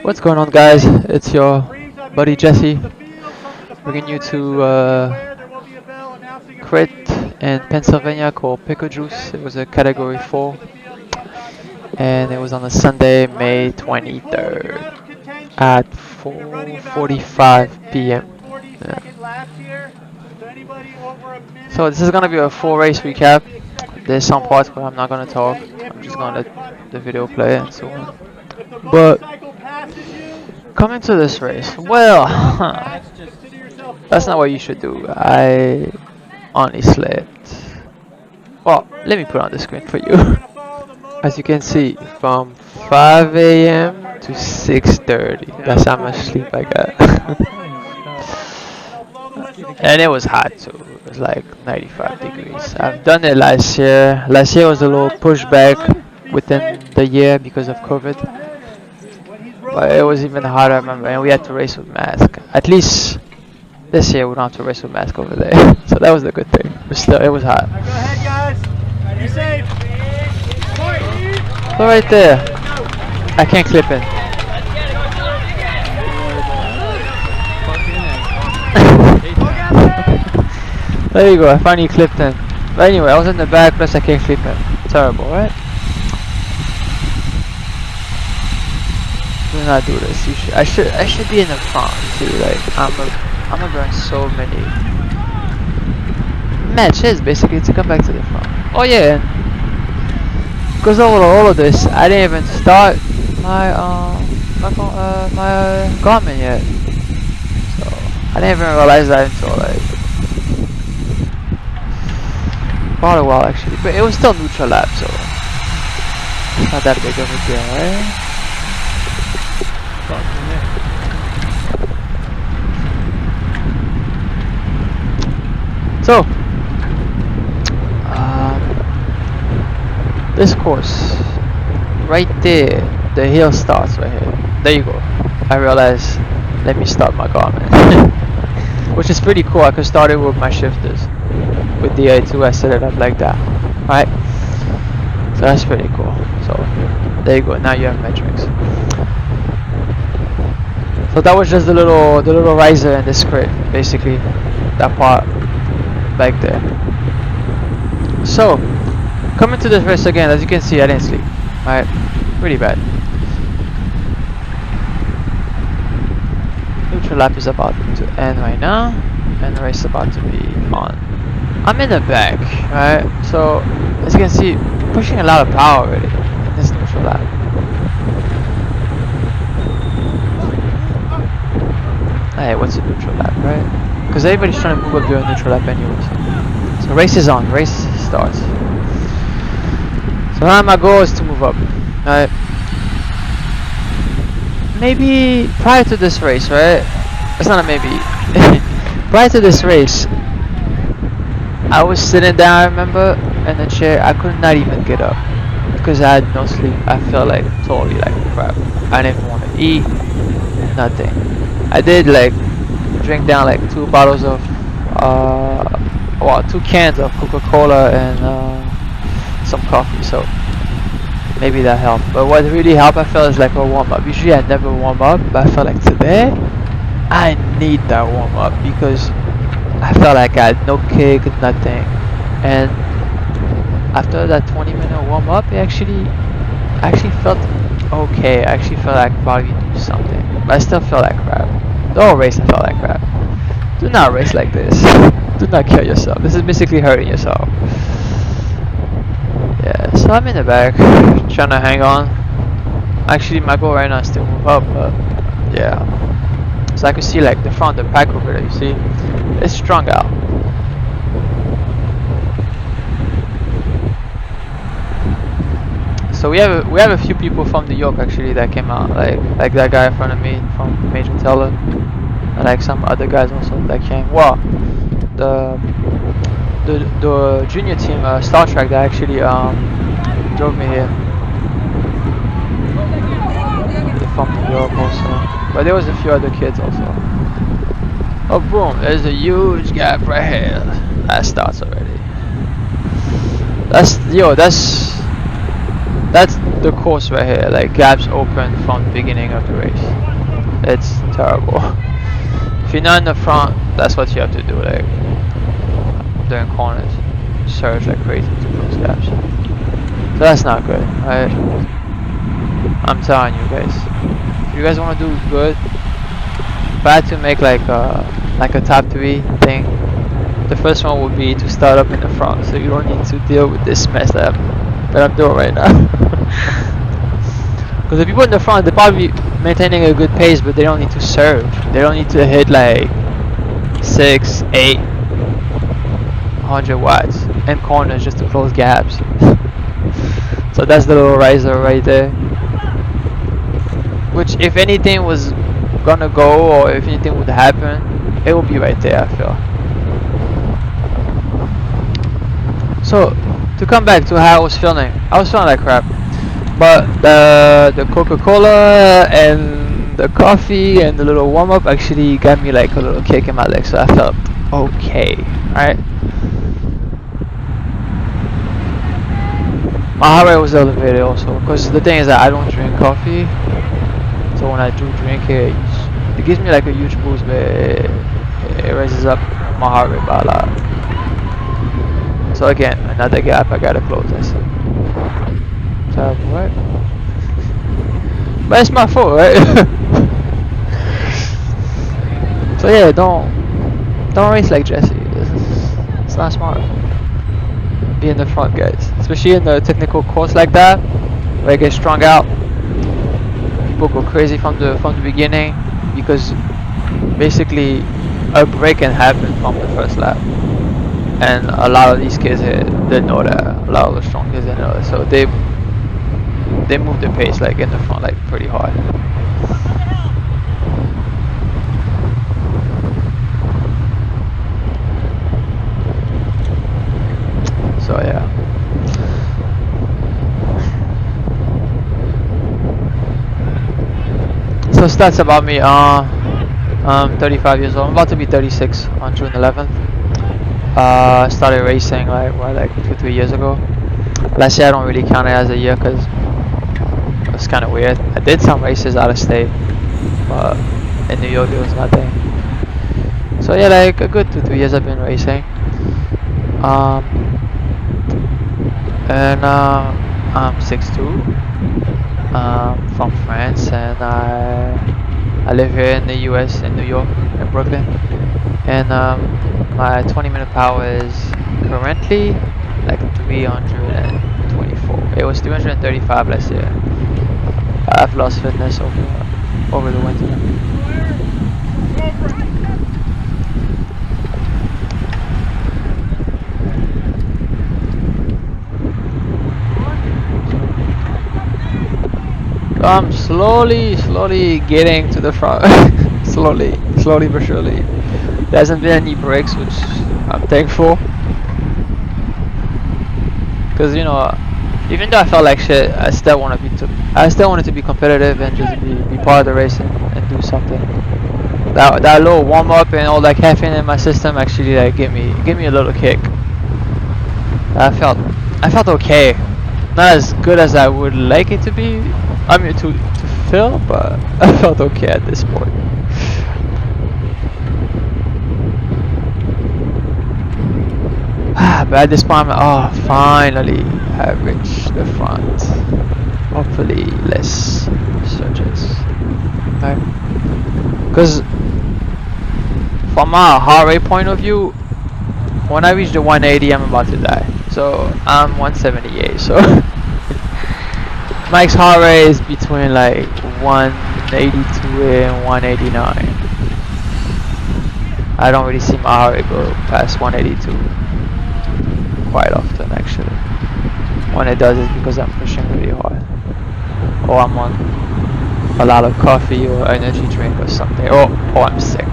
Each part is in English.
What's going on, guys? It's your buddy Jesse, bringing you to crit in Pennsylvania called Pickle Juice. It was a category 4, and it was on a Sunday, May 23rd at 4:45 p.m. Yeah. So this is gonna be a full race recap. There's some parts where I'm not gonna talk. I'm just gonna let the video play and so on. But coming to this race, well, that's not what you should do. I only slept. Well, let me put on the screen for you. As you can see, from 5 a.m. to 6:30. That's how much sleep I got. And it was hot too. It was like 95 degrees. I've done it last year. Last year was a little pushback within the year because of COVID. But it was even hotter, I remember, and we had to race with mask. At least this year we don't have to race with mask over there. So that was the good thing. But still, it was hot. Go ahead, guys. Be safe. So right there, I can't clip in. There you go, I finally clipped in. But anyway, I was in the back, plus I can't clip in. Terrible, right? Do not do this. I should be in the front. See, like I'm gonna burn so many matches basically to come back to the front. Oh yeah, and because of all of this, I didn't even start my Garmin yet. So I didn't even realize that until like quite a while actually. But it was still neutral lap, so it's not that big of a deal, right? So, this course, right there, the hill starts right here. There you go. I realized, let me start my Garmin. Which is pretty cool. I could start it with my shifters. With the A2, I set it up like that. Right? So that's pretty cool. So, there you go. Now you have metrics. So that was just the little riser in this crit, basically. That part back there. So, coming to this race again, as you can see, I didn't sleep. Alright, pretty bad. Neutral lap is about to end right now, and the race is about to be on. I'm in the back, right? So, as you can see, pushing a lot of power already in this neutral lap. Hey, what's a neutral lap, right? Because everybody's trying to move up during neutral lap anyways. So race is on, race starts. So now my goal is to move up. Alright. Maybe prior to this race, right? It's not a maybe. Prior to this race, I was sitting down, I remember, in the chair. I could not even get up because I had no sleep. I felt like totally like crap. I didn't want to eat, nothing. I did like drink down like 2 bottles of, well, 2 cans of Coca-Cola and some coffee. So maybe that helped. But what really helped, I felt, is like a warm-up. Usually I never warm up, but I felt like today I need that warm-up because I felt like I had no kick, nothing. And after that 20-minute warm-up, I actually felt okay. I actually felt like probably do something, but I still felt like crap. The whole race I felt like crap. Do not race like this. Do not kill yourself. This is basically hurting yourself. Yeah, so I'm in the back, trying to hang on. Actually, my goal right now is to move up, but yeah. So I can see like the front, the pack over there. You see, it's strung out. So we have a few people from New York actually that came out, like that guy in front of me from Major Teller, and like some other guys also that came. Well, the junior team, Star Trek, that actually drove me here. They're from New York also, but there was a few other kids also. Oh boom! There's a huge gap right here. That starts already. That's the course right here, like gaps open from the beginning of the race. It's terrible. If you're not in the front, that's what you have to do, like during corners, surge like crazy to close gaps. So that's not good, right? I'm telling you guys, if you guys want to do good, if I had to make like a top 3 thing, the first one would be to start up in the front, so you don't need to deal with this mess that I'm doing right now. Because the people in the front, they're probably maintaining a good pace, but they don't need to serve. They don't need to hit like 6, 8, 100 watts and corners just to close gaps. So that's the little riser right there. Which, if anything was gonna go, or if anything would happen, it will be right there, I feel. So, to come back to how I was feeling like crap. But the Coca-Cola and the coffee and the little warm-up actually got me like a little kick in my leg, so I felt okay, right? My heart rate was elevated also, because the thing is that I don't drink coffee, so when I do drink it, it gives me like a huge boost, but it raises up my heart rate by a lot. So again, another gap I gotta close, I said. So what? But it's my fault, right? So yeah, don't race like Jesse. It's not smart. Be in the front, guys. Especially in the technical course like that, where it gets strung out. People go crazy from the beginning, because basically a break can happen from the first lap. And a lot of these kids here, they know that. A lot of the strong kids, they know that. So they move the pace like in the front, like pretty hard. So yeah. So stats about me. I'm 35 years old. I'm about to be 36 on June 11th. Started racing like 2-3 years ago. Last year I don't really count it as a year because it's kind of weird. I did some races out of state, but in New York it was nothing. So yeah, like a good 2-3 years I've been racing. And I'm 6'2", from France, and I live here in the US, in New York, in Brooklyn. And my 20-minute power is currently like 324. It was 335 last year. I've lost fitness over the winter. So I'm slowly getting to the front. slowly but surely. There hasn't been any breaks, which I'm thankful. Because, you know, even though I felt like shit, I still wanted to be competitive and just be part of the race and do something. That little warm up and all that caffeine in my system actually like give me a little kick. I felt okay. Not as good as I would like it to be. I mean to feel, but I felt okay at this point. But at this point, finally I reached the front. Hopefully less surges. Right? Because from a heart rate point of view, when I reach the 180, I'm about to die. So I'm 178. So Mike's heart rate is between like 182 and 189. I don't really see my heart rate go past 182 quite often actually. When it does, it's because I'm pushing really hard, or I'm on a lot of coffee or energy drink or something, or I'm sick.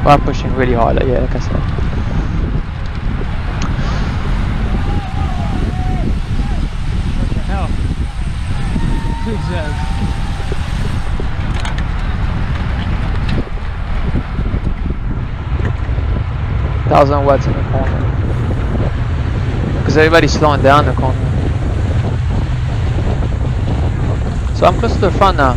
But I'm pushing really hard, like, yeah, like I said. What the hell? Zigzag. 1,000 watts in the corner. Because because everybody's slowing down the corner. So I'm close to the front now.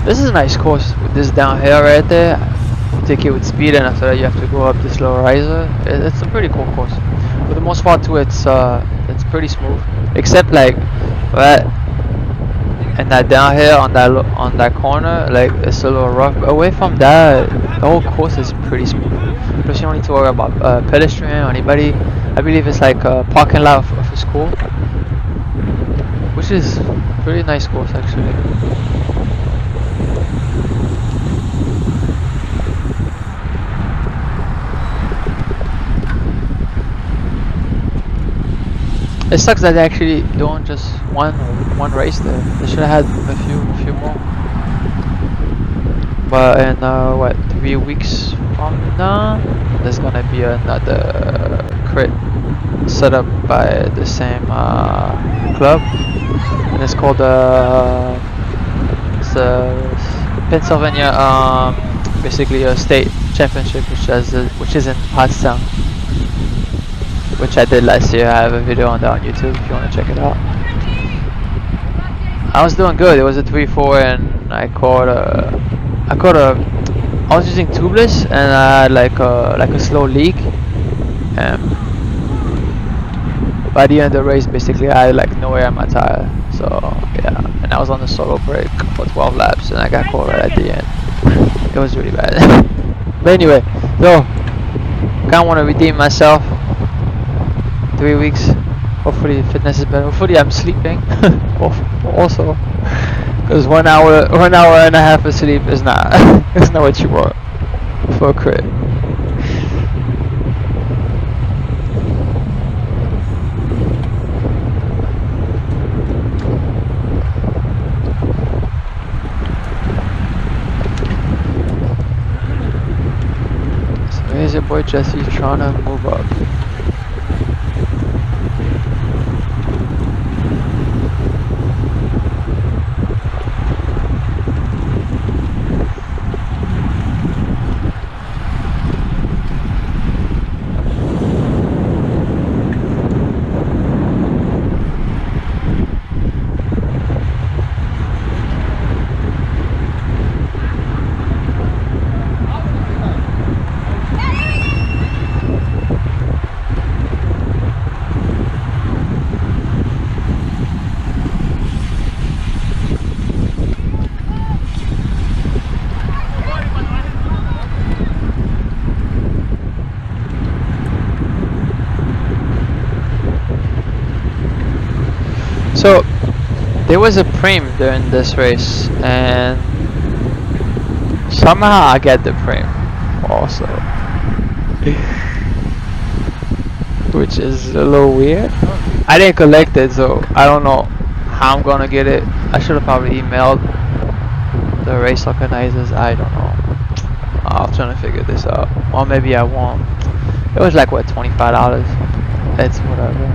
This is a nice course with this downhill right there. You take it with speed, and after that you have to go up this low riser. It's a pretty cool course. For the most part too, it's pretty smooth, except like right and that downhill on that corner, like it's a little rough. But away from that, the whole course is pretty smooth. Plus you don't need to worry about pedestrian or anybody. I believe it's like a parking lot of a school, which is pretty nice course actually. It sucks that they actually doing just one race there. They should have had a few more. But in what, 3 weeks from now, there's gonna be another crit set up by the same club, and it's called it's a Pennsylvania basically a state championship, which is in Pottstown, which I did last year. I have a video on that on YouTube if you want to check it out. I was doing good. It was a 3-4 and I was using tubeless and I had like a slow leak, and by the end of the race basically I had like no air in my tire. So yeah, and I was on the solo brake for 12 laps and I got caught right at the end. It was really bad. But anyway, so kinda wanna redeem myself. 3 weeks. Hopefully the fitness is better. Hopefully I'm sleeping. Also, because 1 hour and a half of sleep is not it's not what you want for a crit. So here's your boy Jesse trying to move up. So there was a PREME during this race, and somehow I get the PREME also, which is a little weird. I didn't collect it, so I don't know how I'm gonna get it. I should have probably emailed the race organizers. I don't know. I'm trying to figure this out, or maybe I won't. It was like what, $25? It's whatever.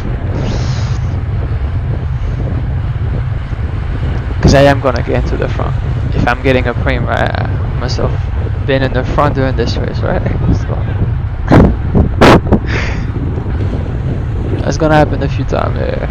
Because I am gonna get into the front. If I'm getting a PREME, right, I must have been in the front during this race, right? So that's gonna happen a few times here.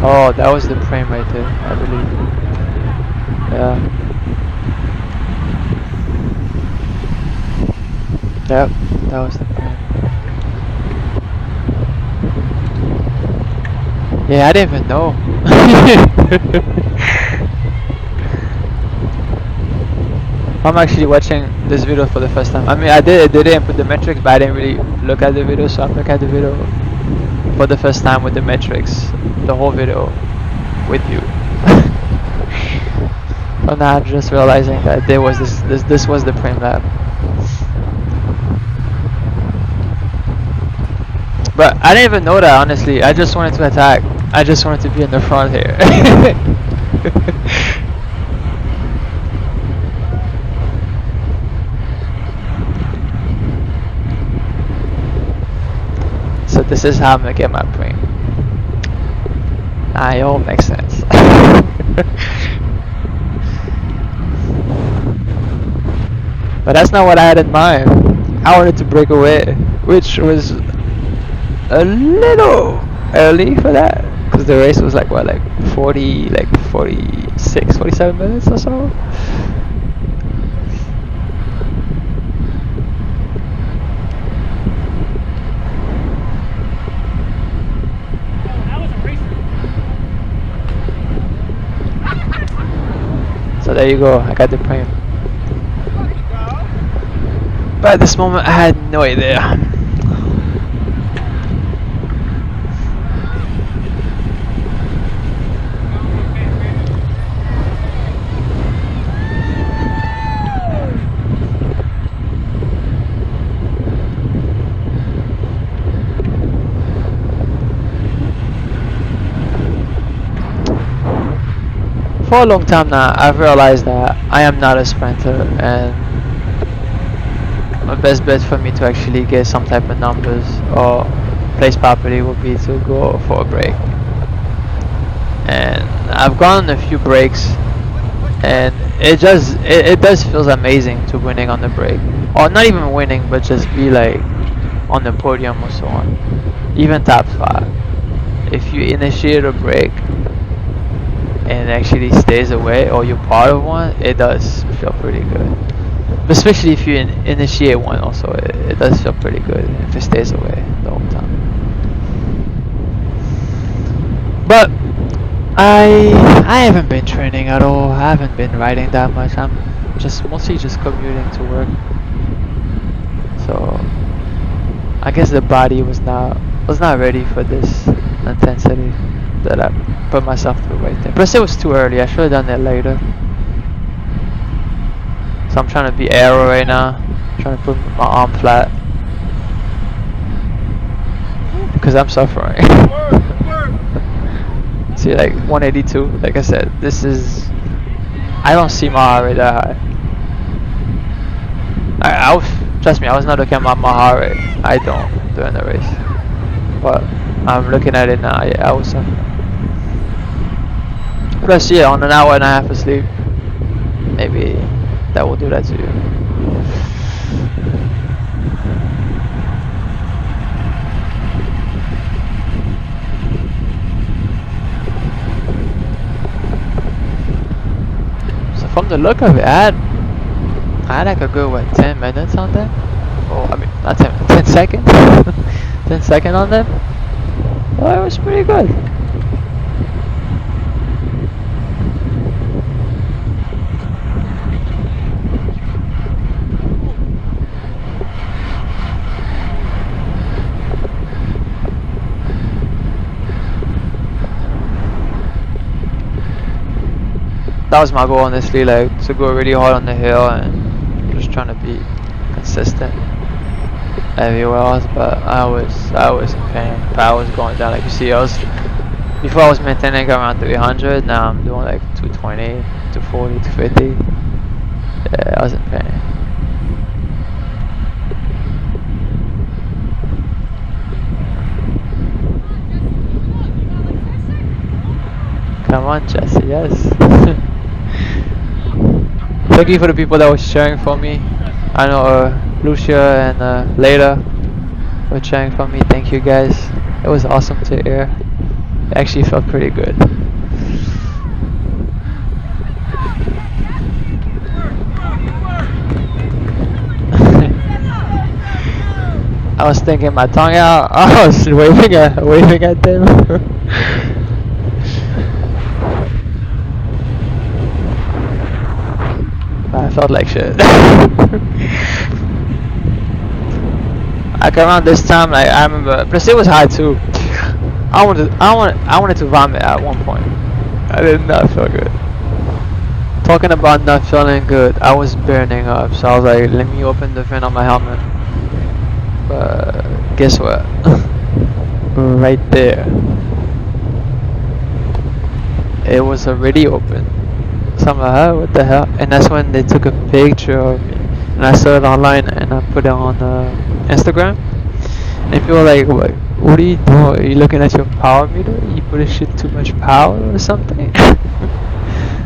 Oh, that was the PREME right there, I believe. Yeah. Yep, that was the PREME. Yeah, I didn't even know. I'm actually watching this video for the first time. I mean, I did input the metrics, but I didn't really look at the video, so I'm looking at the video for the first time with the metrics, the whole video with you. So now I'm just realizing that there was this was the PREME lab. But I didn't even know that, honestly. I just wanted to attack. I just wanted to be in the front here. So this is how I'm gonna get my PREME. Nah, it all makes sense. But that's not what I had in mind. I wanted to break away, which was a little early for that, because the race was like what, like 46, 47 minutes or so. So there you go, I got the PREME. But at this moment I had no idea. For a long time now, I've realized that I am not a sprinter, and my best bet for me to actually get some type of numbers or place properly would be to go for a break. And I've gone on a few breaks, and it does feels amazing to winning on the break, or not even winning, but just be like on the podium or so on, even top 5. If you initiate a break and it actually stays away, or you're part of one, it does feel pretty good. But especially if you initiate one also, it does feel pretty good if it stays away the whole time. But I haven't been training at all. I haven't been riding that much. I'm mostly just commuting to work. So I guess the body was not ready for this intensity that I put myself through right there. Plus it was too early. I should have done it later. So I'm trying to be aero right now. I'm trying to put my arm flat because I'm suffering. See, like 182. Like I said, this is. I don't see my heart rate that high. Trust me, I was not looking at my heart rate. I don't during the race, but I'm looking at it now. Yeah, I was suffering. Plus, yeah, on an hour and a half of sleep, maybe that will do that to you. So from the look of it, I had like a good, what, 10 minutes on them? Oh, I mean, not 10 seconds? 10 seconds on them? Oh, it was pretty good. That was my goal, honestly, like to go really hard on the hill and just trying to be consistent everywhere else. But I was in pain. I was going down, like you see. Before I was maintaining around 300. Now I'm doing like 220, 240, 250. Yeah, I was in pain. Come on, Jesse. Yes. Thank you for the people that was cheering for me. I know Lucia and Layla were cheering for me. Thank you guys. It was awesome to hear. It actually felt pretty good. I was thinking my tongue out. I was waving at them. But I felt like shit. Like around this time, like I remember, plus it was hot too. I wanted to vomit at one point. I did not feel good. Talking about not feeling good, I was burning up, so I was like, let me open the vent on my helmet. But guess what? Right there, it was already open. So I'm like, oh, what the hell? And that's when they took a picture of me, and I saw it online, and I put it on Instagram. And people were like, what are you doing? Are you looking at your power meter? You put a shit too much power or something?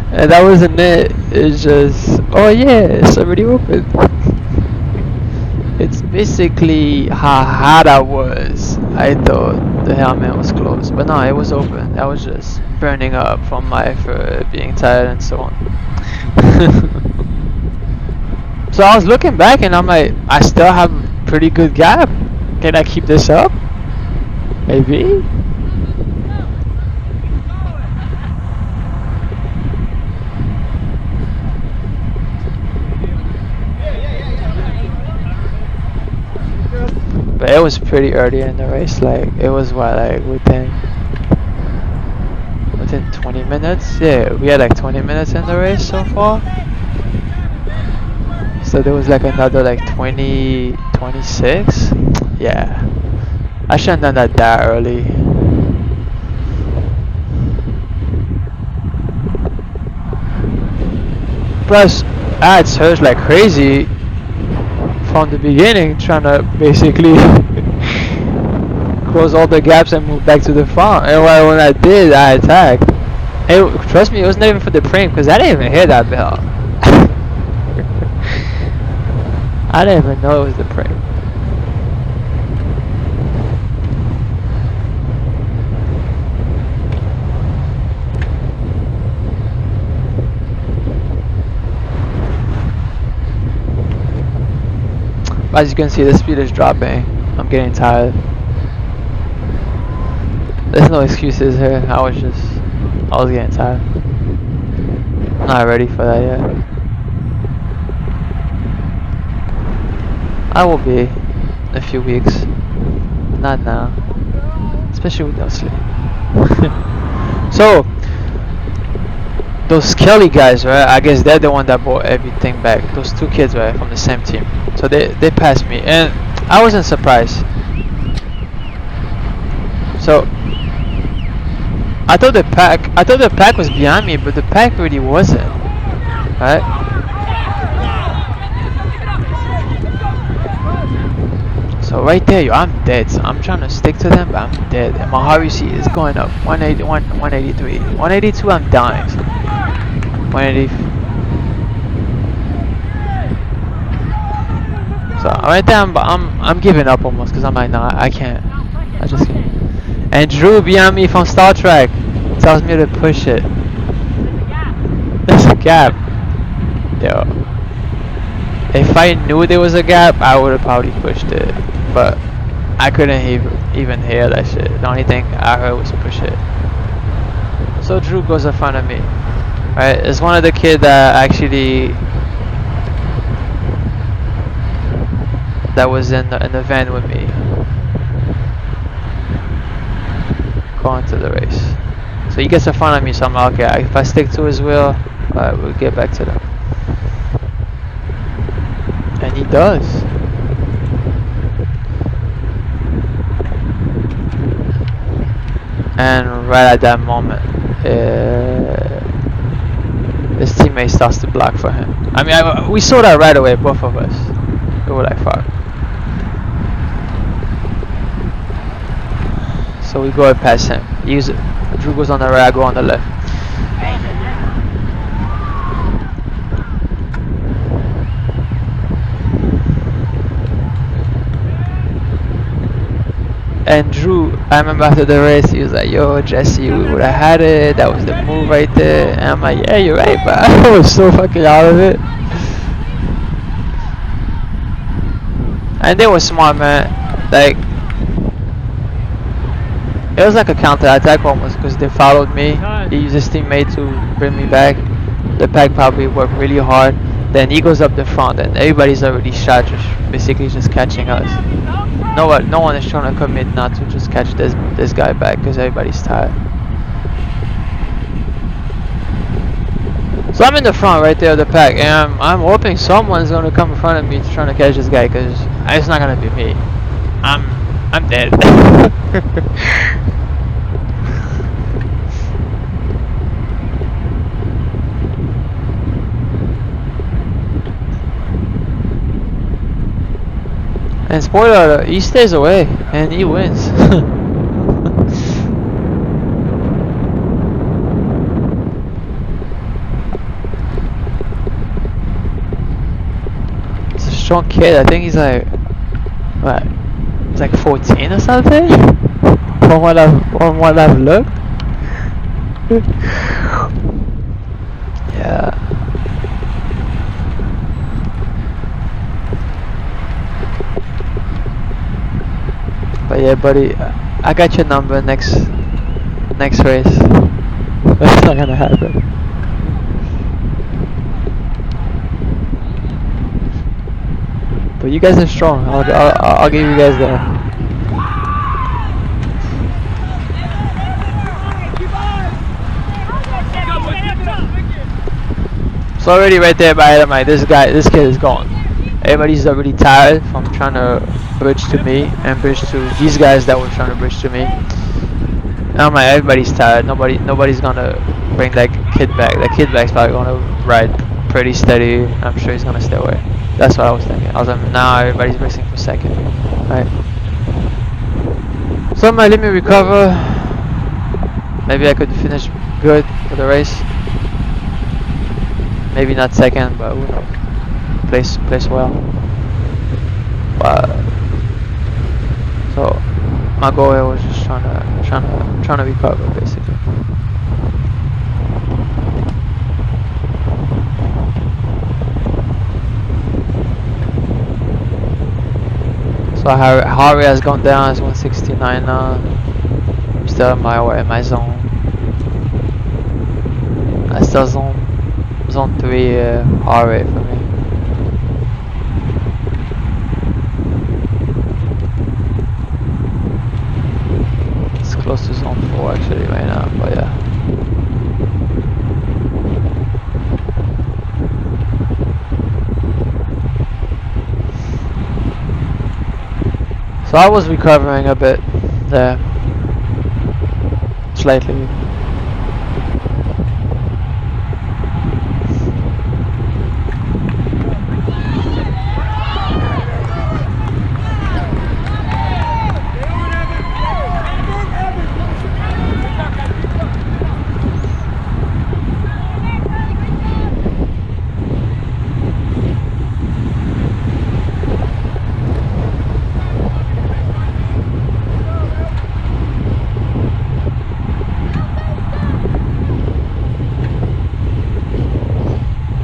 And that wasn't it. It's just, oh yeah, it's already open. It's basically how hot I was. I thought the helmet was closed, but no, it was open. I was just burning up from my being tired and so on. So I was looking back and I'm like, I still have a pretty good gap. Can I keep this up? Maybe. But it was pretty early in the race. Like it was what, like within 20 minutes. Yeah, we had like 20 minutes in the race so far. So there was like another like 26. Yeah, I shouldn't have done that early. Plus, I had surged like crazy from the beginning, trying to basically close all the gaps and move back to the front. And when I did, I attacked. And trust me, it was not even for the PREME, because I didn't even hear that bell. I didn't even know it was the PREME. As you can see, the speed is dropping. I'm getting tired. There's no excuses here. I was getting tired. I'm not ready for that yet. I will be in a few weeks. Not now. Especially with no sleep. So, those Kelly guys, right? I guess they're the one that brought everything back. Those two kids, right, from the same team. So they passed me, and I wasn't surprised. So I thought the pack was behind me, but the pack really wasn't, right? So right there, yo, I'm dead. So I'm trying to stick to them, but I'm dead. And my heart rate is going up. 181, 183, 182. I'm dying. 180. So right there, I'm giving up almost, because I'm like, nah, I can't. I just can't. And Drew behind me from Star Trek tells me to push it. There's a gap. Yo. If I knew there was a gap, I would have probably pushed it. But I couldn't even hear that shit. The only thing I heard was push it. So Drew goes in front of me. Right? It's one of the kids that actually that was in the van with me going to the race. So he gets in front of me, so I'm like, okay, if I stick to his wheel, we'll get back to them. And he does. And right at that moment, his teammate starts to block for him. I mean, we saw that right away, both of us. We were like, fuck. So we go past him. Drew goes on the right, I go on the left. And Drew, I remember after the race, he was like, yo, Jesse, we would have had it. That was the move right there. And I'm like, yeah, you're right, but I was so fucking out of it. And they were smart, man. Like, it was like a counter attack almost, because they followed me. He used his teammate to bring me back. The pack probably worked really hard. Then he goes up the front, and everybody's already shot, just basically just catching us. No one is trying to commit not to just catch this guy back because everybody's tired. So I'm in the front right there of the pack, and I'm hoping someone's gonna come in front of me trying to catch this guy, because it's not gonna be me. I'm dead. And spoiler alert, he stays away and he wins. It's a strong kid. I think he's like, what? He's like 14 or something. From what I've looked. Yeah. But yeah, buddy, I got your number next race. That's not gonna happen. But you guys are strong. I'll give you guys that. So already right there by I'm like, this kid is gone. Everybody's already tired from trying to bridge to me and bridge to these guys that were trying to bridge to me. And I'm like, everybody's tired. Nobody's gonna bring that kid back. That kid back's probably gonna ride pretty steady. I'm sure he's gonna stay away. That's what I was thinking. I was like, nah, everybody's racing for second. Right. So my let me recover. Maybe I could finish good for the race. Maybe not second, but who knows? Place well. But so my goal here was just trying to recover basically. So Harry has gone down. It's 169 now. I'm still in my zone. I still zone 3 Harry for me. It's close to zone 4 actually right now, but yeah. So I was recovering a bit there, slightly.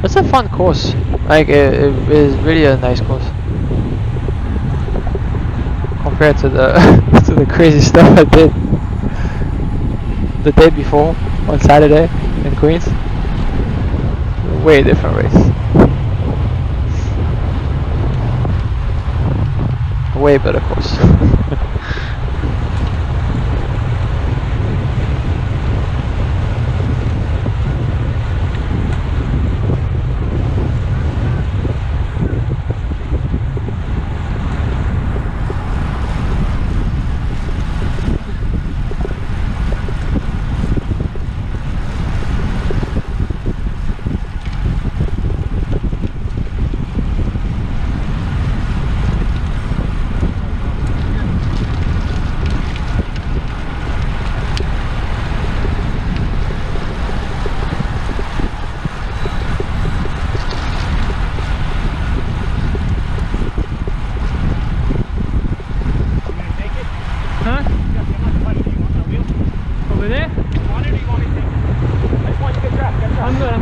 It's a fun course. Like it is really a nice course compared to the to the crazy stuff I did the day before on Saturday in Queens. Way different race. Way better course.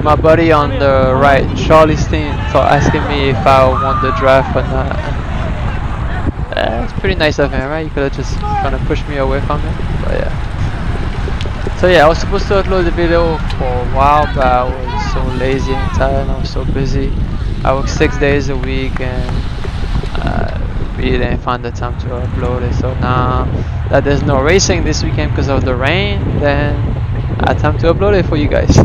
My buddy on the right, Charlie Steen, asking me if I won the draft or not. It's pretty nice of him, right? He could have just kind of pushed me away from it, but yeah. So yeah, I was supposed to upload the video for a while, but I was so lazy and tired and I was so busy. I work 6 days a week and really didn't find the time to upload it. So now that there's no racing this weekend because of the rain, then I had time to upload it for you guys.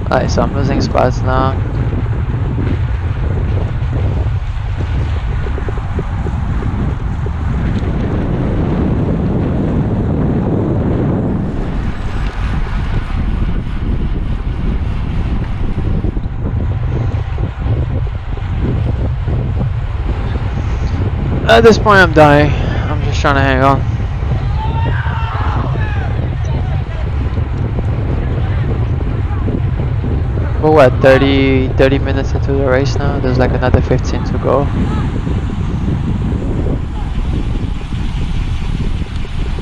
Alright, so I'm losing spots now. At this point I'm dying. I'm just trying to hang on. But what, 30 minutes into the race now? There's like another 15 to go.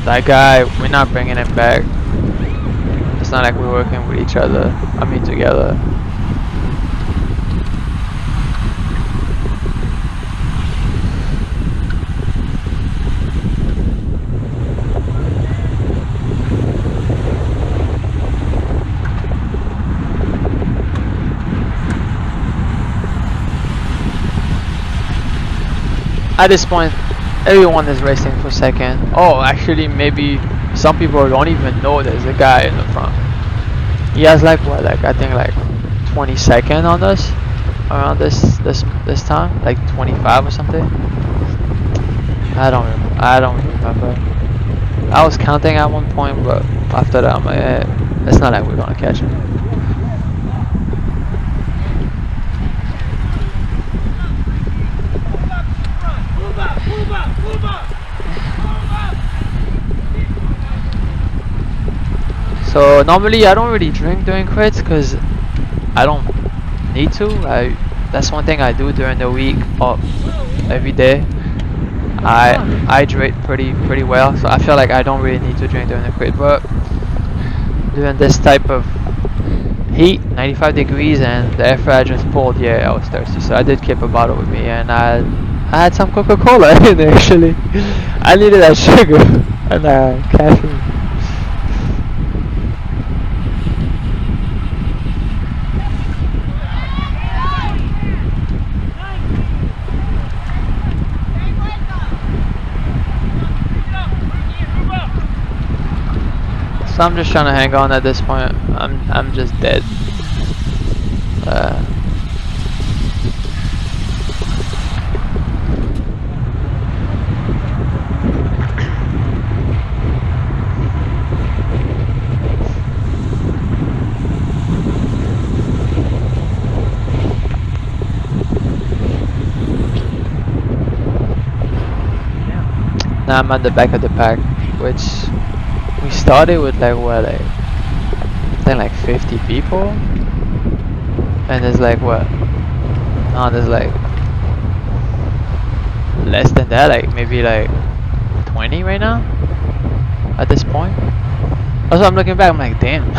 That guy, we're not bringing him back. It's not like we're working with each other. I mean together. At this point, everyone is racing for second. Oh, actually, maybe some people don't even know there's a guy in the front. He has like what, like I think like 22nd on us around this time, like 25 or something. I don't remember. I was counting at one point, but after that, I'm like, it's not like we're gonna catch him. So normally I don't really drink during crits because I don't need to. That's one thing I do during the week or every day. I hydrate pretty well, so I feel like I don't really need to drink during the crit. But during this type of heat, 95 degrees, and the air I just pulled, yeah, I was thirsty, so I did keep a bottle with me, and I had some Coca-Cola in there actually. I needed that sugar and caffeine. So I'm just trying to hang on at this point. I'm just dead. Now I'm at the back of the pack, which we started with like what, like I think like 50 people, and there's like what? No, there's like less than that, like maybe like 20 right now at this point. Also, I'm looking back, I'm like, damn.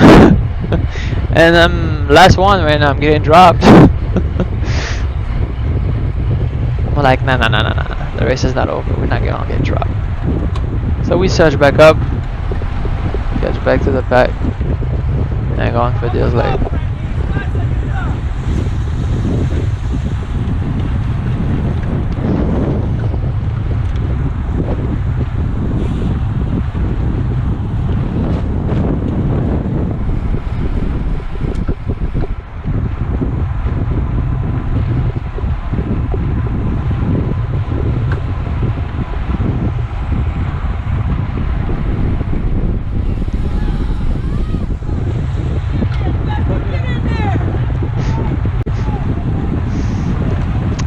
And I'm last one right now. I'm getting dropped. We're like, nah. The race is not over. We're not gonna get dropped. So we surge back up, catch back to the pack, hang on for deals like.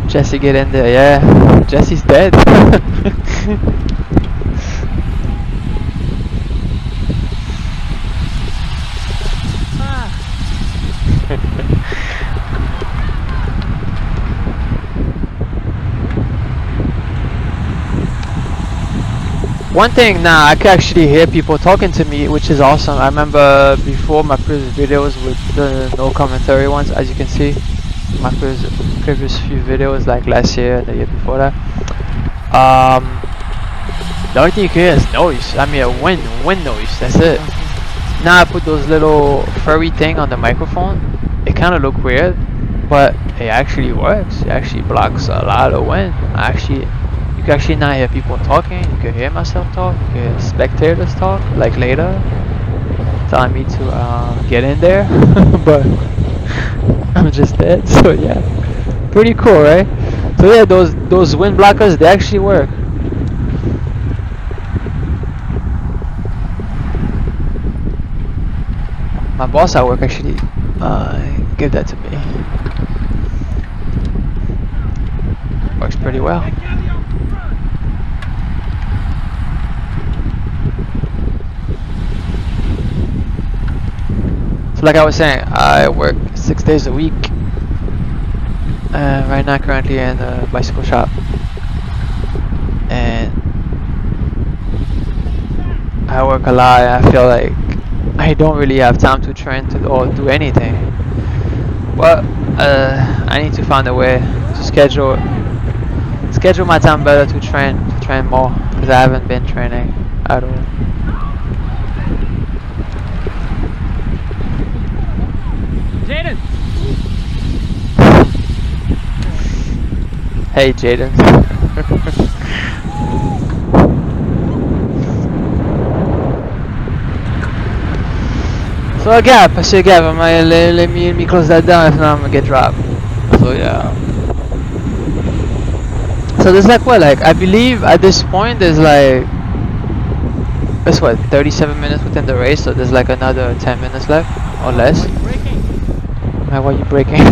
Jesse, get in there. Yeah, Jesse's dead. One thing now, I can actually hear people talking to me, which is awesome. I remember before my previous videos with the no commentary ones, as you can see, my previous few videos, like last year and the year before that. The only thing you can hear is noise. I mean, a wind noise. That's it. Now I put those little furry thing on the microphone. It kind of look weird, but it actually works. It actually blocks a lot of wind. You can actually not hear people talking. You can hear myself talk. You can hear spectators talk, like later, telling me to get in there, but I'm just dead. So yeah, pretty cool, right? So yeah, those wind blockers, they actually work. My boss at work actually gave that to me. Works pretty well. So like I was saying, I work 6 days a week. Right now currently in a bicycle shop. And I work a lot and I feel like I don't really have time to train or do anything. But I need to find a way to schedule my time better to train more, because I haven't been training at all. Jaden! Hey Jaden. So a gap, I see a gap. Let me close that down, if not I'm gonna get dropped. So yeah. So there's like what, like I believe at this point there's like, it's what, 37 minutes within the race, so there's like another 10 minutes left or less. Why are you breaking?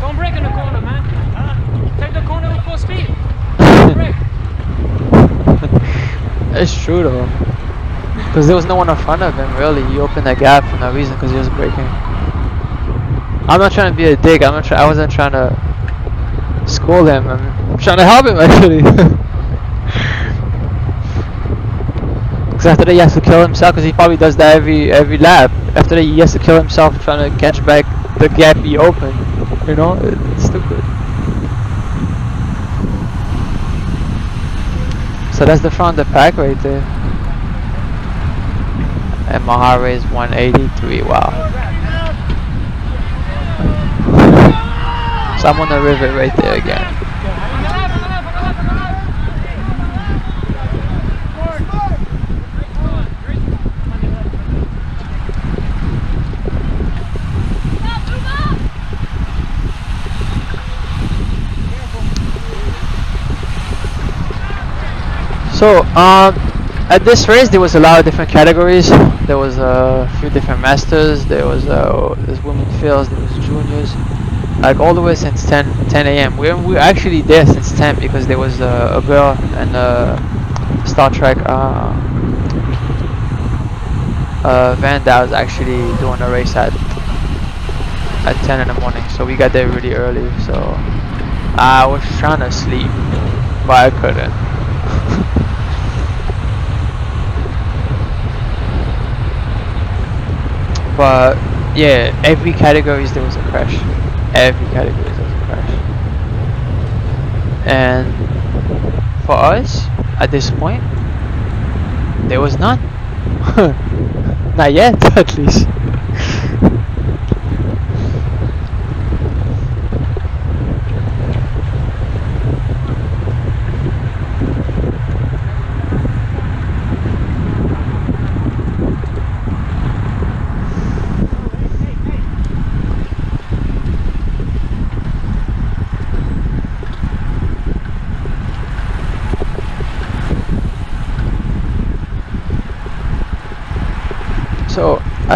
Don't brake in the corner, man. Take the corner with full speed. Don't brake. It's true though, because there was no one in front of him really. He opened that gap for no reason because he was braking. I'm not trying to be a dick. I wasn't trying to scold him. I'm trying to help him actually. Because after that he has to kill himself, because he probably does that every lap. After that he has to kill himself trying to catch back the gap he opened. You know, it's stupid. So that's the front of the pack right there. And my heart rate is 183. Wow. So I'm on the river right there again. So at this race there was a lot of different categories. There was a few different masters. There was there's women fields. There was juniors. Like all the way since 10 a.m. We were actually there since 10 because there was a girl in Star Trek van that was actually doing a race at 10 in the morning. So we got there really early. So I was trying to sleep, but I couldn't. But yeah, every categories there was a crash. Every category there was a crash. And for us, at this point, there was none. Not yet, at least.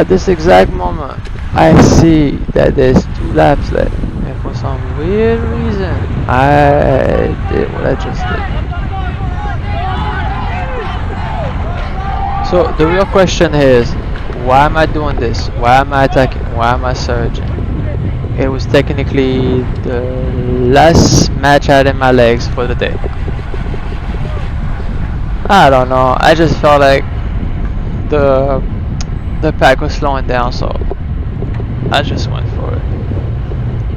At this exact moment, I see that there's 2 laps left, and for some weird reason, I did what I just did. So the real question is, why am I doing this? Why am I attacking? Why am I surging? It was technically the last match I had in my legs for the day. I don't know. I just felt like the pack was slowing down, so I just went for it.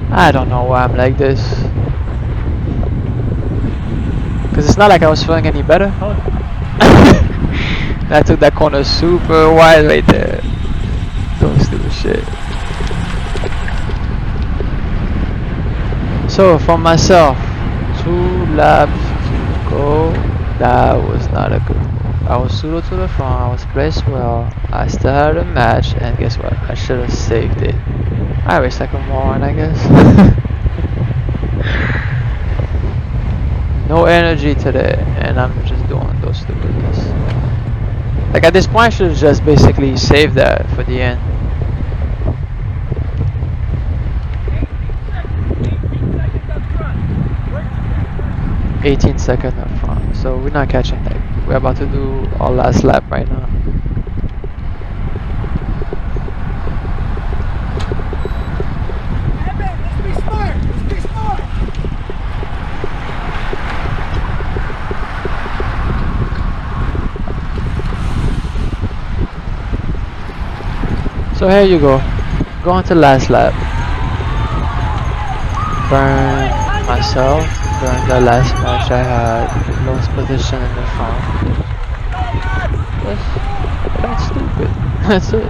I don't know why I'm like this. Cause it's not like I was feeling any better. I took that corner super wide right there. Doing stupid shit. So for myself, 2 laps to go. That was not a good move. I was pseudo to the front, I was placed well, I still had a match, and guess what? I should have saved it. I raced like a moron, I guess. No energy today, and I'm just doing those stupidness. Like at this point, I should have just basically saved that for the end. 18 seconds up front, so we're not catching that. We're about to do our last lap right now. Let's be smart. Let's be smart. So here you go. Going to last lap. Burn myself. Burn the last match I had. Lost position in the front. That's stupid. That's it.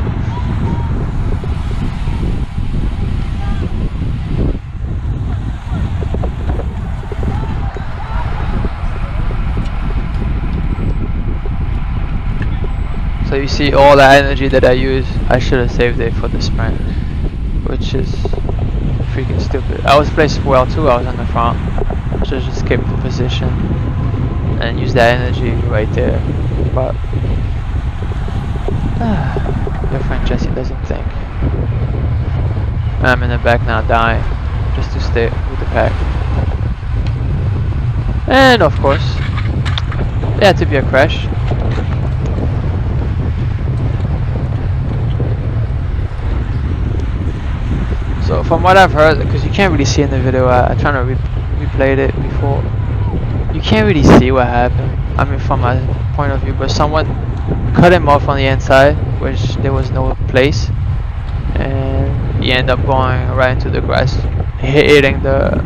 So you see all the energy that I use, I should have saved it for the sprint, which is freaking stupid. I was placed well too, I was on the front. Should have just kept the position and use that energy right there. But your friend Jesse doesn't think. I'm in the back now dying just to stay with the pack. And of course, there had to be a crash. So from what I've heard, because you can't really see in the video, I tried to replayed it before. You can't really see what happened. I mean, from my point of view, but someone cut him off on the inside, which there was no place, and he ended up going right into the grass, hitting the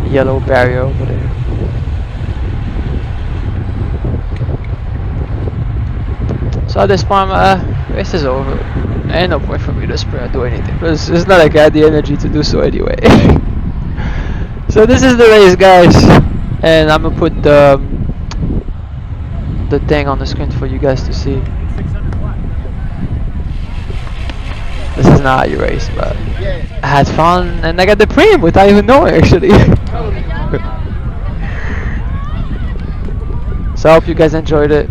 yellow barrier over there. So at this point, race is over. Ain't no point for me to spray or do anything, because it's not like I had the energy to do so anyway. So this is the race, guys, and I'm gonna put the thing on the screen for you guys to see. This is not how you race, but I had fun and I got the PREME without even knowing, actually. So I hope you guys enjoyed it.